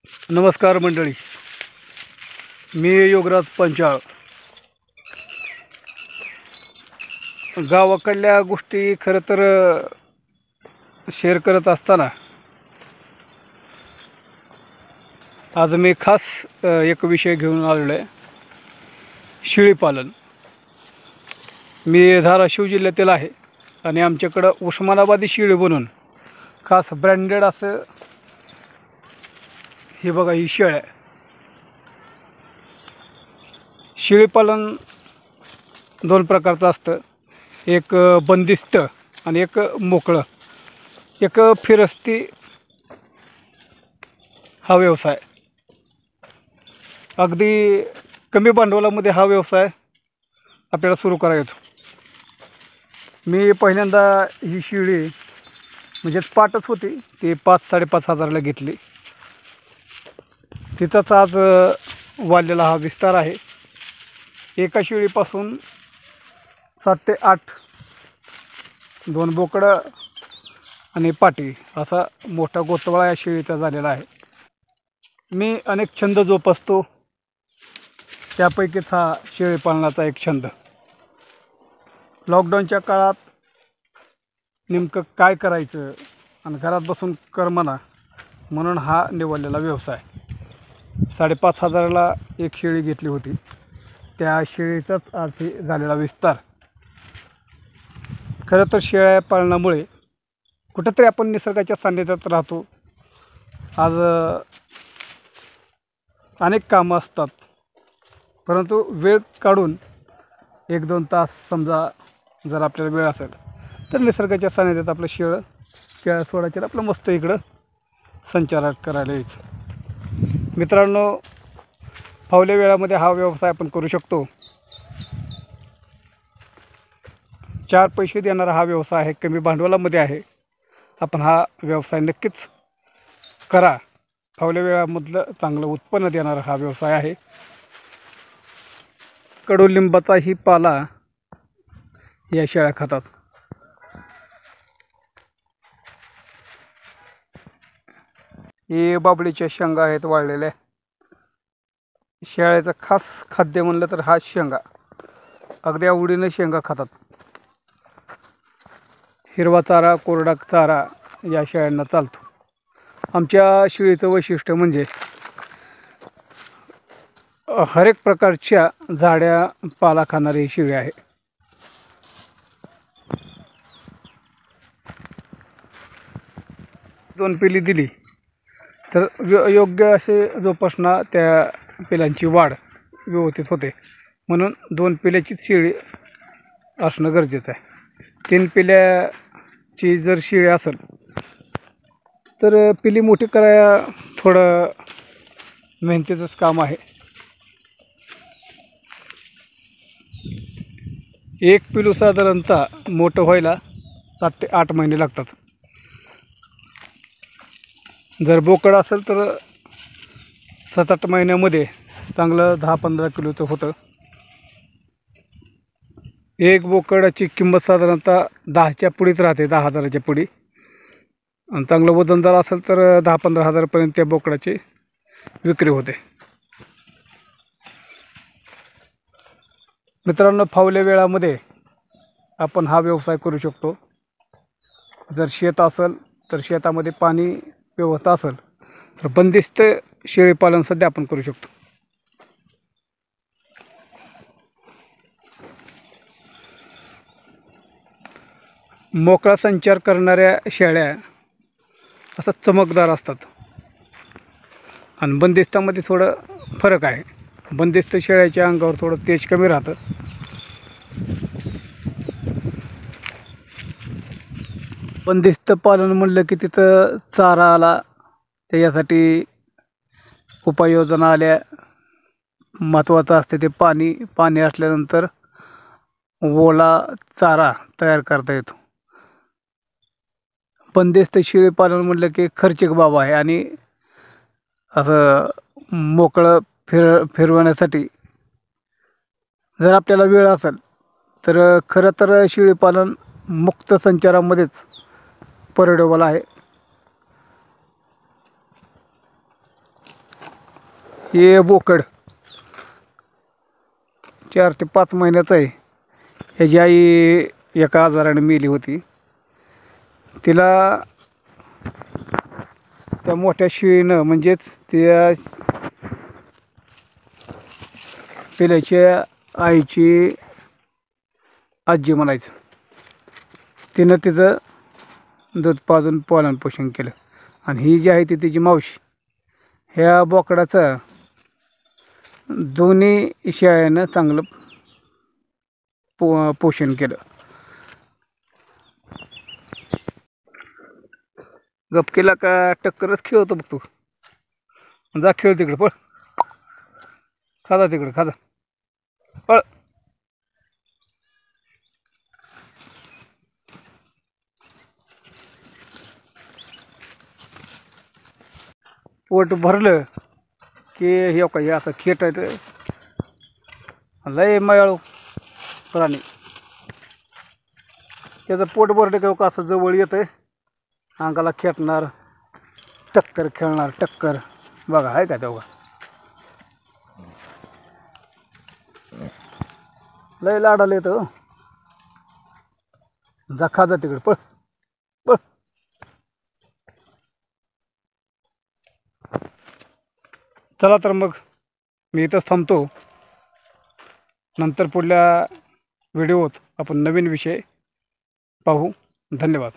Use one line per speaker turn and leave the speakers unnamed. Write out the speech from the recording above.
नमस्कार मंडळी, मी योगराज पंचाळ. गावाकडल्या गोष्टी खरं तर शेअर करत असताना आज मी खास एक विषय घेऊन आलेलो आहे, शेळीपालन. मी धाराशिव जिल्ह्यातील आहे आणि आमच्याकडं उस्मानाबादी शेळी बनवून खास ब्रँडेड असं हे बघा, ही शेळ आहे. शेळीपालन दोन प्रकारचं असतं, एक बंदिस्त आणि एक मोकळं. एक फिरस्ती हा व्यवसाय, अगदी कमी भांडवलामध्ये हा व्यवसाय आपल्याला सुरू करायचा येतो. मी पहिल्यांदा ही शेळी म्हणजेच पाटच होती, ती 5-5.5 हजाराला घेतली. तिथंच आज वाढलेला हा विस्तार आहे. एका शेळीपासून 7 ते 8 2 बोकडं आणि पाटी असा मोठा गोतवाळा या शेळीचा झालेला आहे. मी अनेक छंद जोपासतो, त्यापैकीच हा शेळीपालनाचा एक छंद. लॉकडाऊनच्या काळात नेमकं काय करायचं आणि घरात बसून करमना म्हणून हा निवडलेला व्यवसाय. 5.5 हजाराला एक शेळी घेतली होती, त्या शेळीचाच आज हे झालेला विस्तार. खरं तर शेळ्या पालनामुळे कुठंतरी आपण निसर्गाच्या सान्निध्यात राहतो. आज अनेक कामं असतात, परंतु वेळ काढून 1-2 तास समजा जर आपल्याला वेळ असेल तर निसर्गाच्या सान्निध्यात आपलं शेळ्या सोडायच्या, आपलं मस्त इकडं संचार करायला यायचं. मित्रांनो, फावल्या वेळामध्ये हा व्यवसाय आपण करू शकतो. 4 पैसे देणारा हा व्यवसाय आहे, कमी भांडवलामध्ये आहे. आपण हा व्यवसाय नक्कीच करा. फावल्या वेळामधलं चांगलं उत्पन्न देणारा हा व्यवसाय आहे. कडुलिंबाचाही पाला या शेळ्या खातात. हे बाबळीच्या शेंगा आहेत वाळलेल्या. शेळ्याचं खास खाद्य म्हणलं तर हा शेंगा, अगदी आवडीनं शेंगा खातात. हिरवा चारा, कोरडा चारा या शेळ्यांना चालतो. आमच्या शेळीचं वैशिष्ट्य म्हणजे हर एक प्रकारच्या झाड्या पाला खाणारी शेळी आहे. दोन पिली दिली तर योग्य असे जोपासना त्या पिलांची वाढ व्यवस्थित होते, म्हणून 2 पिल्याचीच शेळी असणं गरजेचं आहे. 3 पिल्याची जर शेळी असेल तर पिली मोठी करायला थोडं मेहनतीचंच काम आहे. एक पिलू साधारणतः मोठं व्हायला 7 ते 8 महिने लागतात. जर बोकड असेल तर 7-8 महिन्यामध्ये चांगलं 10-15 किलोचं होतं. एक बोकडाची किंमत साधारणतः 10च्या पुढीच राहते, 10 हजाराच्या पुढी. आणि चांगलं वजनदार असेल तर 10-15 हजारपर्यंत त्या बोकडाची विक्री होते. मित्रांनो, फावल्या वेळामध्ये आपण हा व्यवसाय करू शकतो. जर शेत असेल तर शेतामध्ये पाणी व्यवस्था असेल तर बंदिस्त शेळीपालन सध्या आपण करू शकतो. मोकळा संचार करणाऱ्या शेळ्या असं चमकदार असतात आणि बंदिस्तामध्ये थोडं फरक आहे. बंदिस्त शेळ्याच्या अंगावर थोडं तेज कमी राहतं. बंदिस्त पालन म्हणलं की तिथं चारा आला, त्याच्यासाठी उपाययोजना आल्या. महत्त्वाचं असते ते पाणी असल्यानंतर ओला चारा तयार करता येतो. बंदिस्त शेळीपालन म्हटलं की खर्चिक बाब आहे आणि असं मोकळं फिरवण्यासाठी जर आपल्याला वेळ असेल तर खरं तर शेळीपालन मुक्त संचारामध्येच परवडेबल आहे. हे बोकड 4 ते 5 महिन्याचं आहे. ह्याची आई एका आजाराने मेली होती. तिला त्या मोठ्या शिळीनं म्हणजेच त्या पिल्याच्या आईची आजी म्हणायचं, तिनं तिचं दूध पाजून पालनपोषण केलं. आणि ही जी आहे ती तिची मावशी. ह्या बोकडाचं दोन्ही शेळ्यानं चांगलं पोषण केलं. गपकीला का टक्करच खेळतो बघ तू. जा खेळ तिकडे, पळ. खाजा तिकडे, खाजा, पळ. पोट भरलं की हे का हे असं खेटायचं. लय मयाळू प्राणी. त्याचं पोट भरलं का असं जवळ येतं, अंगाला खेटणार, टक्कर खेळणार. टक्कर बघा आहे का तेव्हा. लय लाडाला येतं. जा खाजा तिकडे, पळ पळ. चला तर मग मी इथंच थांबतो. नंतर पुढल्या व्हिडिओत आपण नवीन विषय पाहू. धन्यवाद.